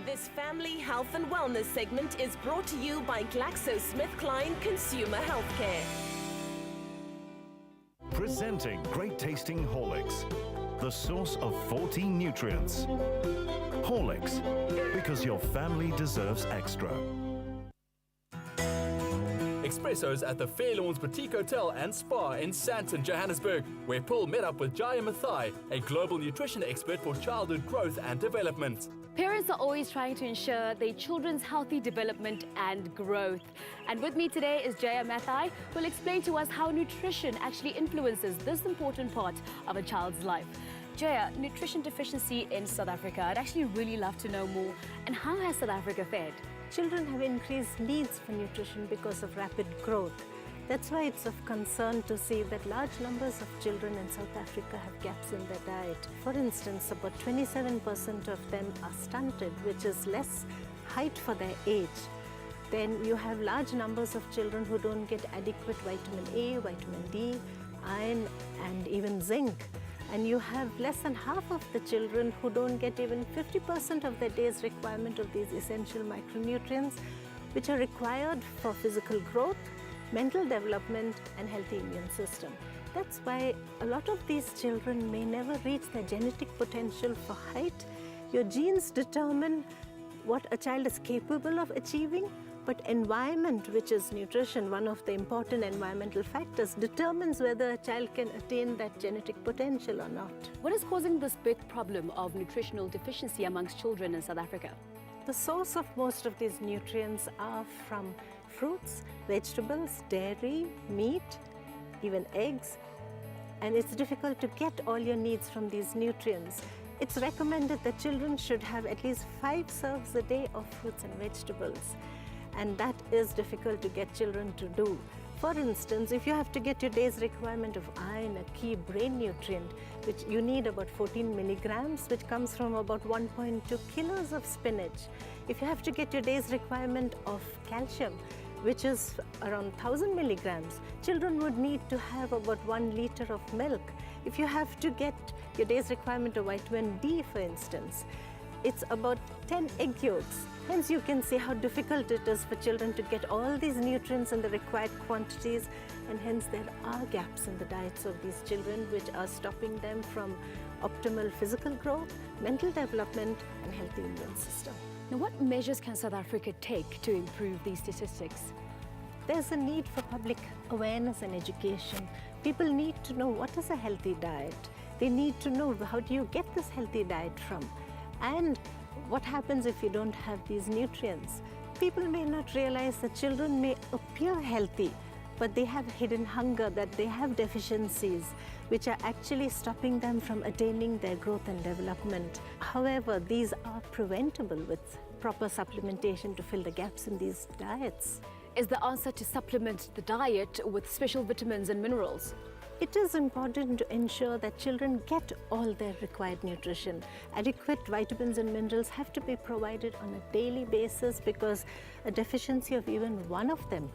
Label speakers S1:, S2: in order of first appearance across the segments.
S1: This family health and wellness segment is brought to you by GlaxoSmithKline Consumer Healthcare.
S2: Presenting great tasting Horlicks, the source of 14 nutrients. Horlicks, because your family deserves extra.
S3: Espressos at the Fairlawns Boutique Hotel and Spa in Sandton, Johannesburg, where Paul met up with Jaya Mathai, a global nutrition expert for childhood growth and development.
S4: Parents are always trying to ensure their children's healthy development and growth. And with me today is Jaya Mathai, who will explain to us how nutrition actually influences this important part of a child's life. Jaya, nutrition deficiency in South Africa, I'd actually really love to know more. And how has South Africa fared?
S5: Children have increased needs for nutrition because of rapid growth. That's why it's of concern to see that large numbers of children in South Africa have gaps in their diet. For instance, about 27% of them are stunted, which is less height for their age. Then you have large numbers of children who don't get adequate vitamin A, vitamin D, iron, and even zinc. And you have less than half of the children who don't get even 50% of their day's requirement of these essential micronutrients, which are required for physical growth, mental development, and healthy immune system. That's why a lot of these children may never reach their genetic potential for height. Your genes determine what a child is capable of achieving, but environment, which is nutrition, one of the important environmental factors, determines whether a child can attain that genetic potential or not.
S4: What is causing this big problem of nutritional deficiency amongst children in South Africa?
S5: The source of most of these nutrients are from fruits, vegetables, dairy, meat, even eggs. And it's difficult to get all your needs from these nutrients. It's recommended that children should have at least 5 serves a day of fruits and vegetables. And that is difficult to get children to do. For instance, if you have to get your day's requirement of iron, a key brain nutrient, which you need about 14 milligrams, which comes from about 1.2 kilos of spinach. If you have to get your day's requirement of calcium, which is around 1,000 milligrams, children would need to have about 1 liter of milk. If you have to get your day's requirement of vitamin D, for instance, it's about 10 egg yolks. Hence, you can see how difficult it is for children to get all these nutrients in the required quantities, and hence there are gaps in the diets of these children which are stopping them from optimal physical growth, mental development, and healthy immune system.
S4: Now, what measures can South Africa take to improve these statistics?
S5: There's a need for public awareness and education. People need to know what is a healthy diet. They need to know how do you get this healthy diet from, and what happens if you don't have these nutrients. People may not realize that children may appear healthy, but they have hidden hunger, that they have deficiencies, which are actually stopping them from attaining their growth and development. However, these are preventable with proper supplementation to fill the gaps in these diets.
S4: Is the answer to supplement the diet with special vitamins and minerals?
S5: It is important to ensure that children get all their required nutrition. Adequate vitamins and minerals have to be provided on a daily basis, because a deficiency of even one of them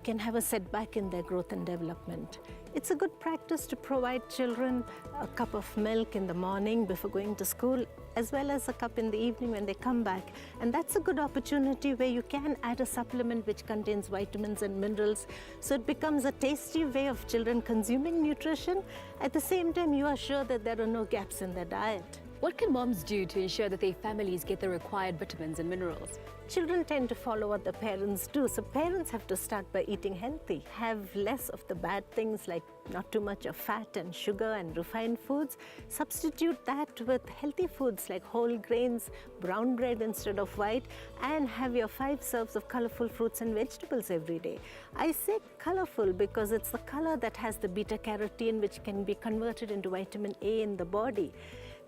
S5: can have a setback in their growth and development. It's a good practice to provide children a cup of milk in the morning before going to school, as well as a cup in the evening when they come back. And that's a good opportunity where you can add a supplement which contains vitamins and minerals, so it becomes a tasty way of children consuming nutrition. At the same time, you are sure that there are no gaps in their diet.
S4: What can moms do to ensure that their families get the required vitamins and minerals?
S5: Children tend to follow what the parents do, so parents have to start by eating healthy. Have less of the bad things like not too much of fat and sugar and refined foods. Substitute that with healthy foods like whole grains, brown bread instead of white, and have your 5 serves of colorful fruits and vegetables every day. I say colorful because it's the color that has the beta-carotene, which can be converted into vitamin A in the body.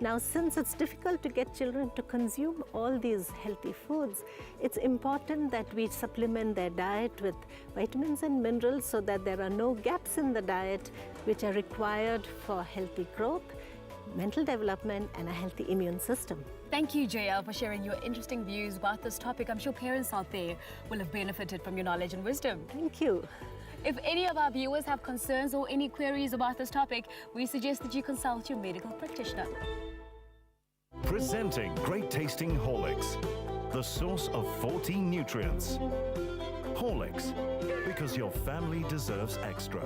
S5: Now, since it's difficult to get children to consume all these healthy foods, it's important that we supplement their diet with vitamins and minerals so that there are no gaps in the diet which are required for healthy growth, mental development, and a healthy immune system.
S4: Thank you, Jaya, for sharing your interesting views about this topic. I'm sure parents out there will have benefited from your knowledge and wisdom.
S5: Thank you.
S4: If any of our viewers have concerns or any queries about this topic, we suggest that you consult your medical practitioner.
S2: Presenting great tasting Horlicks, the source of 14 nutrients. HORLICKS, because your family deserves extra.